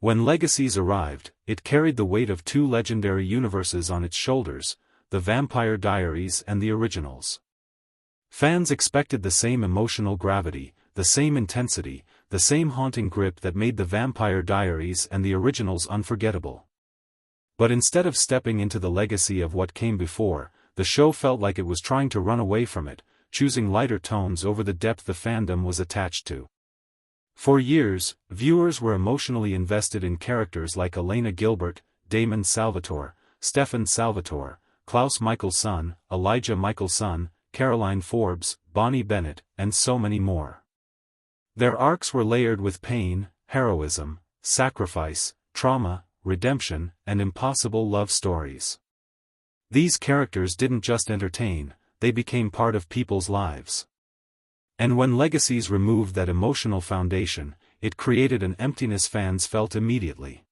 When Legacies arrived, it carried the weight of two legendary universes on its shoulders, the Vampire Diaries and the originals. Fans expected the same emotional gravity, the same intensity, the same haunting grip that made the Vampire Diaries and the originals unforgettable. But instead of stepping into the legacy of what came before, the show felt like it was trying to run away from it, choosing lighter tones over the depth the fandom was attached to. For years, viewers were emotionally invested in characters like Elena Gilbert, Damon Salvatore, Stefan Salvatore, Klaus Mikaelson, Elijah Mikaelson, Caroline Forbes, Bonnie Bennett, and so many more. Their arcs were layered with pain, heroism, sacrifice, trauma, redemption, and impossible love stories. These characters didn't just entertain, they became part of people's lives. And when Legacies removed that emotional foundation, it created an emptiness fans felt immediately.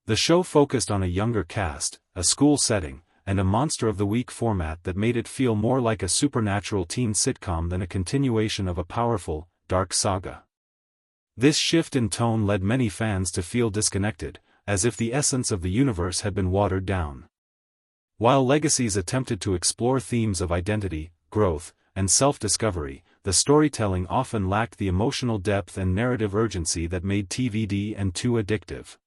The show focused on a younger cast, a school setting, and a Monster of the Week format that made it feel more like a supernatural teen sitcom than a continuation of a powerful, dark saga. This shift in tone led many fans to feel disconnected, as if the essence of the universe had been watered down. While Legacies attempted to explore themes of identity, growth, and self-discovery, the storytelling often lacked the emotional depth and narrative urgency that made TVD and too addictive.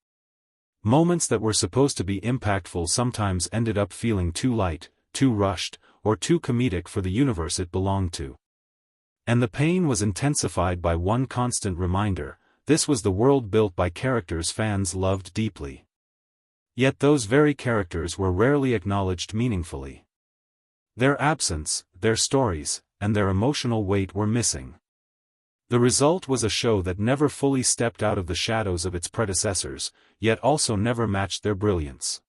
Moments that were supposed to be impactful sometimes ended up feeling too light, too rushed, or too comedic for the universe it belonged to. And the pain was intensified by one constant reminder: this was the world built by characters fans loved deeply. Yet those very characters were rarely acknowledged meaningfully. Their absence, their stories, and their emotional weight were missing. The result was a show that never fully stepped out of the shadows of its predecessors, yet also never matched their brilliance.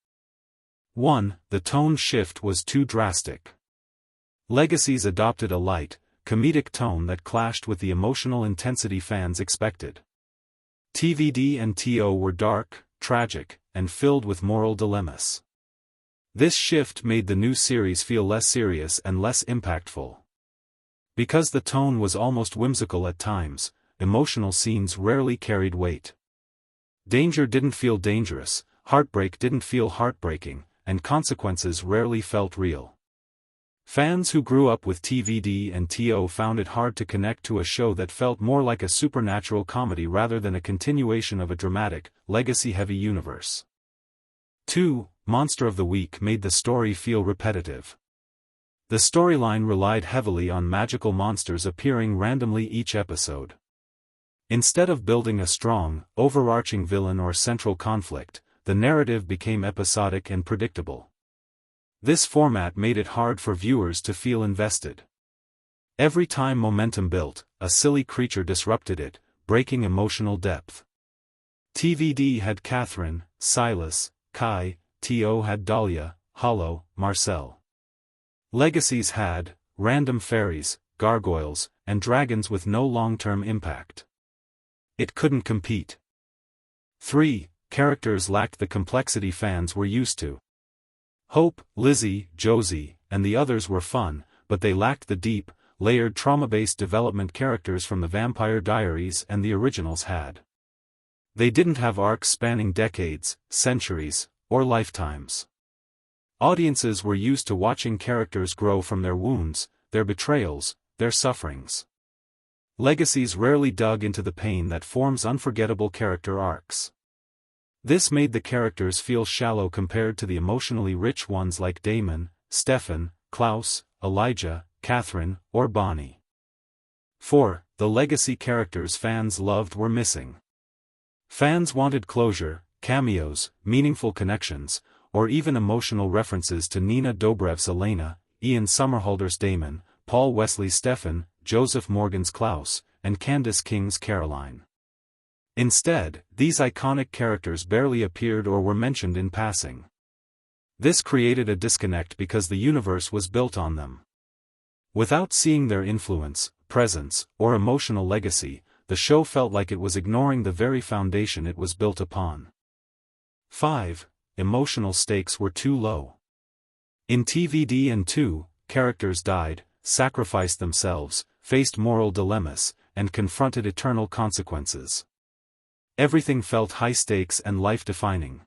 1. The tone shift was too drastic. Legacies adopted a light, comedic tone that clashed with the emotional intensity fans expected. TVD and TO were dark, tragic, and filled with moral dilemmas. This shift made the new series feel less serious and less impactful. Because the tone was almost whimsical at times, emotional scenes rarely carried weight. Danger didn't feel dangerous, heartbreak didn't feel heartbreaking, and consequences rarely felt real. Fans who grew up with TVD and TO found it hard to connect to a show that felt more like a supernatural comedy rather than a continuation of a dramatic, legacy-heavy universe. 2. Monster of the Week made the story feel repetitive. The storyline relied heavily on magical monsters appearing randomly each episode. Instead of building a strong, overarching villain or central conflict, the narrative became episodic and predictable. This format made it hard for viewers to feel invested. Every time momentum built, a silly creature disrupted it, breaking emotional depth. TVD had Catherine, Silas, Kai; TO had Dahlia, Hollow, Marcel. Legacies had random fairies, gargoyles, and dragons with no long-term impact. It couldn't compete. 3. Characters lacked the complexity fans were used to. Hope, Lizzie, Josie, and the others were fun, but they lacked the deep, layered trauma-based development characters from the Vampire Diaries and the originals had. They didn't have arcs spanning decades, centuries, or lifetimes. Audiences were used to watching characters grow from their wounds, their betrayals, their sufferings. Legacies rarely dug into the pain that forms unforgettable character arcs. This made the characters feel shallow compared to the emotionally rich ones like Damon, Stefan, Klaus, Elijah, Catherine, or Bonnie. 4. The legacy characters fans loved were missing. Fans wanted closure, cameos, meaningful connections, or even emotional references to Nina Dobrev's Elena, Ian Somerhalder's Damon, Paul Wesley's Stefan, Joseph Morgan's Klaus, and Candace King's Caroline. Instead, these iconic characters barely appeared or were mentioned in passing. This created a disconnect because the universe was built on them. Without seeing their influence, presence, or emotional legacy, the show felt like it was ignoring the very foundation it was built upon. 5. Emotional stakes were too low. In TVD and 2, characters died, sacrificed themselves, faced moral dilemmas, and confronted eternal consequences. Everything felt high-stakes and life-defining.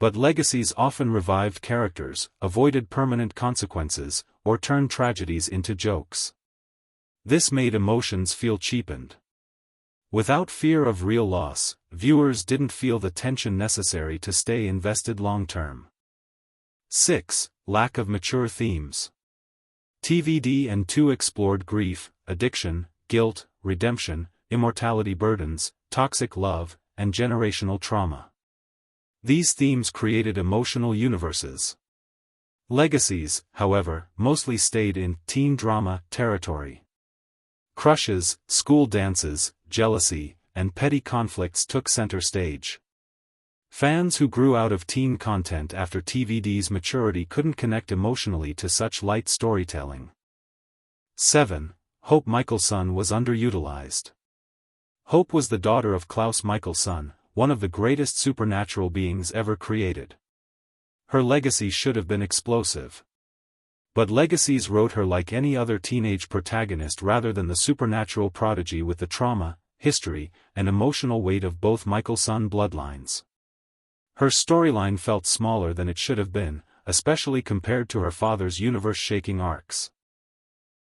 But Legacies often revived characters, avoided permanent consequences, or turned tragedies into jokes. This made emotions feel cheapened. Without fear of real loss, viewers didn't feel the tension necessary to stay invested long-term. 6. Lack of mature themes. TVD and 2 explored grief, addiction, guilt, redemption, immortality burdens, toxic love, and generational trauma. These themes created emotional universes. Legacies, however, mostly stayed in teen drama territory. Crushes, school dances, jealousy, and petty conflicts took center stage. Fans who grew out of teen content after TVD's maturity couldn't connect emotionally to such light storytelling. 7. Hope Mikaelson was underutilized. Hope was the daughter of Klaus Mikaelson, one of the greatest supernatural beings ever created. Her legacy should have been explosive. But Legacies wrote her like any other teenage protagonist rather than the supernatural prodigy with the trauma, history, and emotional weight of both Mikaelson bloodlines. Her storyline felt smaller than it should have been, especially compared to her father's universe-shaking arcs.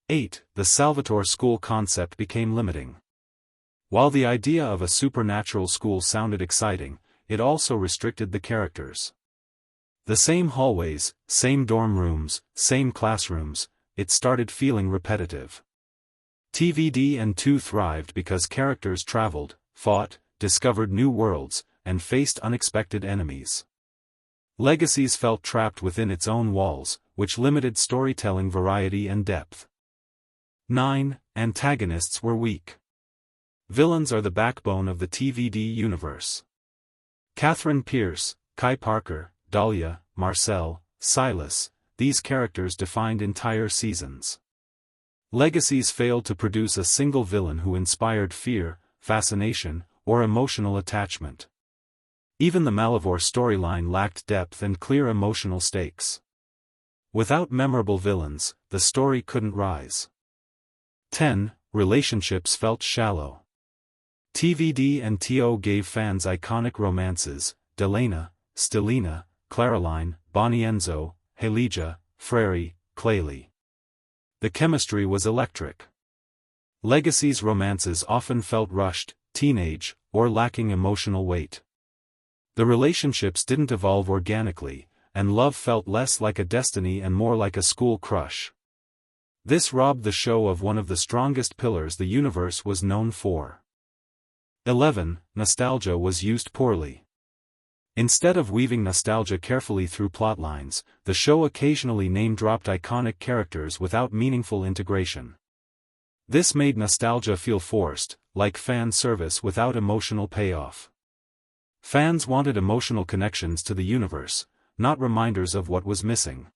8. The Salvatore school concept became limiting. While the idea of a supernatural school sounded exciting, it also restricted the characters. The same hallways, same dorm rooms, same classrooms, it started feeling repetitive. TVD and 2 thrived because characters traveled, fought, discovered new worlds, and faced unexpected enemies. Legacies felt trapped within its own walls, which limited storytelling variety and depth. 9. Antagonists were weak. Villains are the backbone of the TVD universe. Catherine Pierce, Kai Parker, Dahlia, Marcel, Silas, these characters defined entire seasons. Legacies failed to produce a single villain who inspired fear, fascination, or emotional attachment. Even the Malivore storyline lacked depth and clear emotional stakes. Without memorable villains, the story couldn't rise. 10. Relationships felt shallow. TVD and TO gave fans iconic romances: Delena, Stelina, Claraline, Bonienzo, Hayley, Freya, Hayley. The chemistry was electric. Legacies' romances often felt rushed, teenage, or lacking emotional weight. The relationships didn't evolve organically, and love felt less like a destiny and more like a school crush. This robbed the show of one of the strongest pillars the universe was known for. 11. Nostalgia was used poorly. Instead of weaving nostalgia carefully through plotlines, the show occasionally name-dropped iconic characters without meaningful integration. This made nostalgia feel forced, like fan service without emotional payoff. Fans wanted emotional connections to the universe, not reminders of what was missing.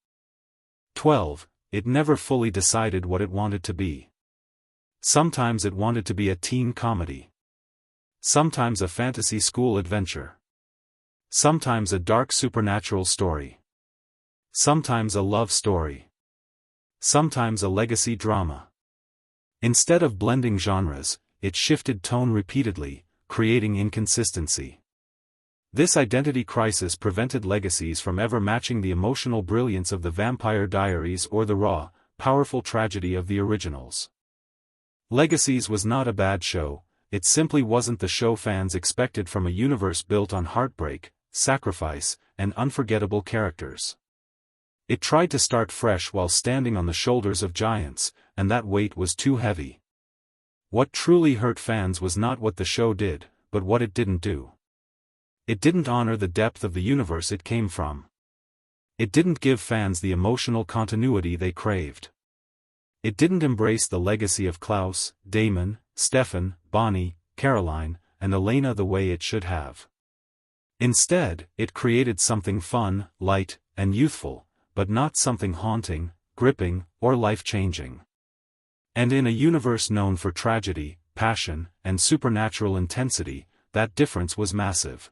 12. It never fully decided what it wanted to be. Sometimes it wanted to be a teen comedy. Sometimes a fantasy school adventure. Sometimes a dark supernatural story. Sometimes a love story. Sometimes a legacy drama. Instead of blending genres, it shifted tone repeatedly, creating inconsistency. This identity crisis prevented Legacies from ever matching the emotional brilliance of the Vampire Diaries or the raw, powerful tragedy of the originals. Legacies was not a bad show, it simply wasn't the show fans expected from a universe built on heartbreak, sacrifice, and unforgettable characters. It tried to start fresh while standing on the shoulders of giants, and that weight was too heavy. What truly hurt fans was not what the show did, but what it didn't do. It didn't honor the depth of the universe it came from. It didn't give fans the emotional continuity they craved. It didn't embrace the legacy of Klaus, Damon, Stefan, Bonnie, Caroline, and Elena the way it should have. Instead, it created something fun, light, and youthful, but not something haunting, gripping, or life-changing. And in a universe known for tragedy, passion, and supernatural intensity, that difference was massive.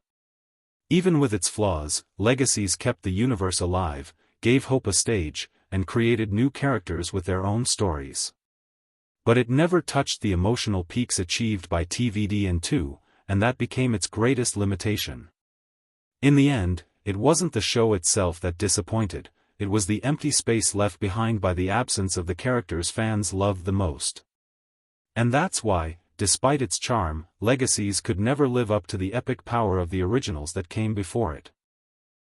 Even with its flaws, Legacies kept the universe alive, gave hope a stage, and created new characters with their own stories. But it never touched the emotional peaks achieved by TVD and 2, and that became its greatest limitation. In the end, it wasn't the show itself that disappointed, it was the empty space left behind by the absence of the characters fans loved the most. And that's why, despite its charm, Legacies could never live up to the epic power of the originals that came before it.